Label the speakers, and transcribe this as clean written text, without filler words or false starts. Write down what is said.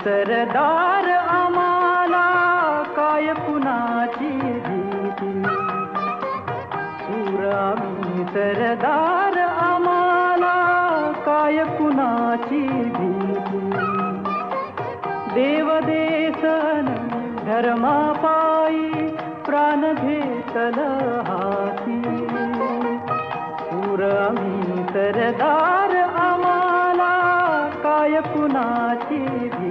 Speaker 1: सरदार आम्हाला काय कुणाची भीती. शूर आम्ही सरदार आम्हाला काय कुणाची भीती. देव देसन धर्मापायी प्राण घेतल हाती. शूर आम्ही सरदार आम्हाला काय कुणाची भीती.